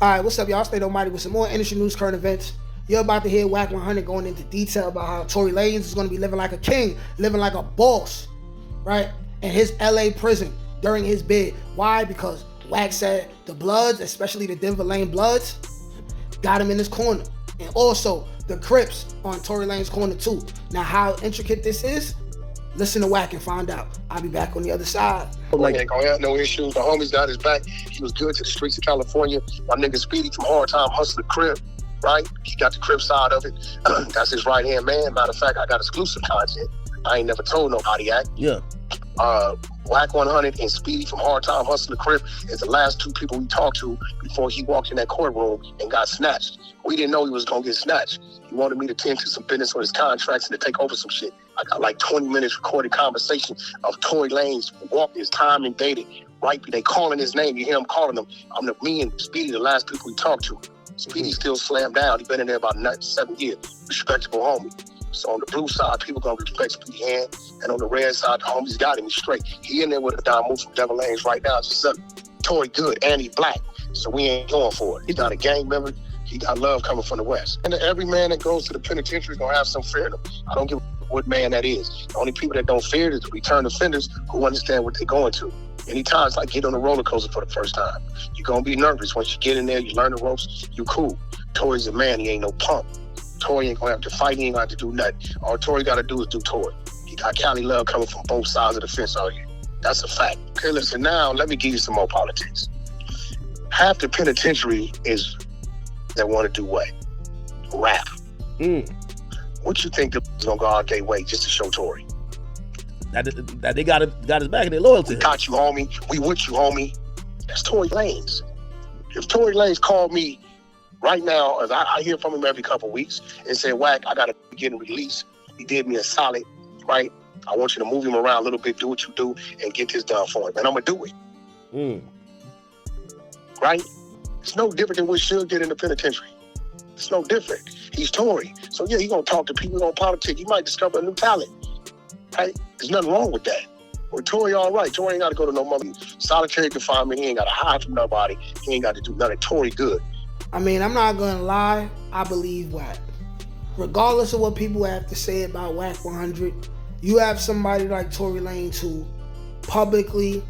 Alright, what's up, y'all? Stay Almighty with some more industry news, current events. You're about to hear Wack 100 going into detail about how Torey Lanez is going to be living like a king, living like a boss, right? In his LA prison during his bid. Why? Because Wack said the Bloods, especially the Denver Lane Bloods, got him in his corner. And also the Crips on Torey Lanez's corner too. Now, how intricate this is, listen to Wack and find out. I'll be back on the other side. Like, ain't gonna have no issues. The homies got his back. He was good to the streets of California. My nigga Speedy from Hard Time Hustler Crip, right? He got the Crip side of it. That's his right-hand man. Matter of fact, I got exclusive content. I ain't never told nobody that. Yeah. Wack 100 and Speedy from Hard Time Hustler Crip is the last two people we talked to before he walked in that courtroom and got snatched. We didn't know he was gonna get snatched. He wanted me to tend to some business on his contracts and to take over some shit. I got like 20 minutes recorded conversation of Torey Lanez walk his time and dated. Right? They calling his name. You hear him calling them. Me and Speedy, the last people we talked to. Speedy still slammed down. He been in there about 7 years. Respectable homie. So on the blue side, people gonna respect Speedy hand. And on the red side, the homies got him. He's straight. He in there with a down move from Devil Lanes right now. Just Torey good and he black. So we ain't going for it. He's not a gang member. He got love coming from the West. And every man that goes to the penitentiary is gonna have some fear in him. I don't give a what man that is. The only people that don't fear it is the return offenders who understand what they're going to. Anytime it's like get on a roller coaster for the first time. You're gonna be nervous. Once you get in there, you learn the ropes, you cool. Torey's a man, he ain't no punk. Torey ain't gonna have to fight, he ain't gonna have to do nothing. All Torey gotta do is do Torey. He got Cali love coming from both sides of the fence all year. That's a fact. Okay, listen, now let me give you some more politics. Half the penitentiary is that want to do what? Rap. What you think they're gonna go out their way just to show Torey? That they got his back and they loyal to him. Got you, homie. We with you, homie. That's Torey Lanez. If Torey Lanez called me right now, as I hear from him every couple of weeks, and say, Wack, I gotta get him released. He did me a solid, right? I want you to move him around a little bit, do what you do, and get this done for him. And I'm gonna do it. Right? It's no different than what Suge did in the penitentiary. It's no different. He's Torey. So yeah, he's gonna talk to people on politics. He might discover a new talent. Right? There's nothing wrong with that. With Torey, all right. Torey ain't gotta go to no mother solitary confinement. He ain't gotta hide from nobody. He ain't gotta do nothing. Torey good. I mean, I'm not gonna lie, I believe Wack. Regardless of what people have to say about Wack 100, you have somebody like Torey Lanez who publicly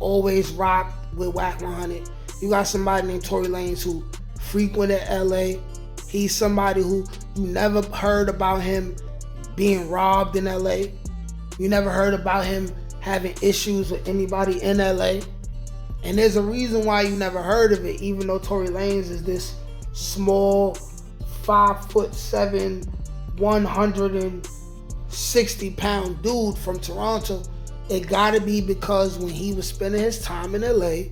always rocked with Wack 100. You got somebody named Torey Lanez who frequented LA. He's somebody who you never heard about him being robbed in LA. You never heard about him having issues with anybody in LA. And there's a reason why you never heard of it, even though Torey Lanez is this small, 5'7", 160-pound dude from Toronto. It gotta be because when he was spending his time in LA,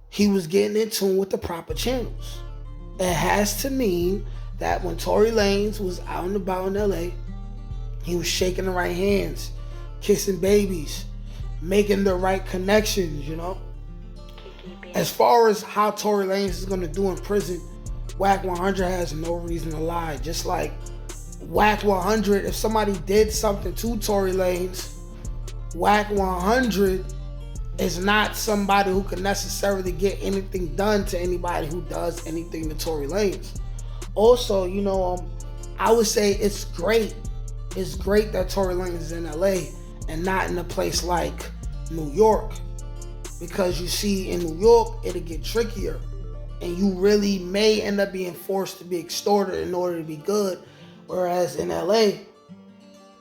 he was getting in tune with the proper channels. It has to mean that when Torey Lanez was out and about in LA, he was shaking the right hands, kissing babies, making the right connections, you know? As far as how Torey Lanez is gonna do in prison, Wack 100 has no reason to lie. Just like Wack 100, if somebody did something to Torey Lanez, Wack 100 is not somebody who can necessarily get anything done to anybody who does anything to Torey Lanez. Also, you know, I would say it's great. It's great that Torey Lanez is in LA and not in a place like New York. Because you see, in New York, it'll get trickier. And you really may end up being forced to be extorted in order to be good. Whereas in LA,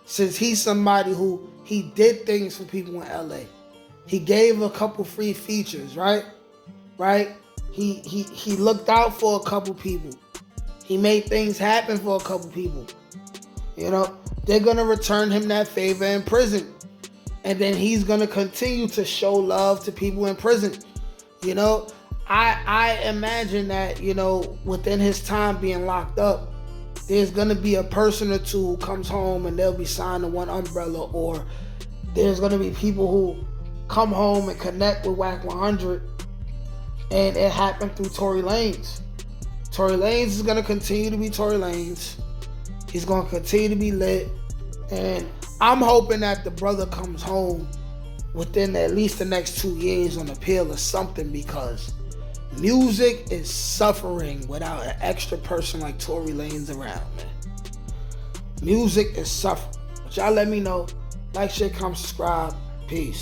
since he's somebody who, he did things for people in LA. He gave a couple free features, right? He looked out for a couple people. He made things happen for a couple people. You know, they're gonna return him that favor in prison. And then he's gonna continue to show love to people in prison. You know, I imagine that, you know, within his time being locked up, there's gonna be a person or two who comes home and they'll be signed to one umbrella, or there's gonna be people who come home and connect with Wack 100, and it happened through Torey Lanez. Torey Lanez is gonna continue to be Torey Lanez. He's gonna continue to be lit, and I'm hoping that the brother comes home within at least the next 2 years on appeal or something, because, Music is suffering without an extra person like Tory Lanez around, man. Music is suffering. But y'all let me know. Like, share, comment, subscribe. Peace.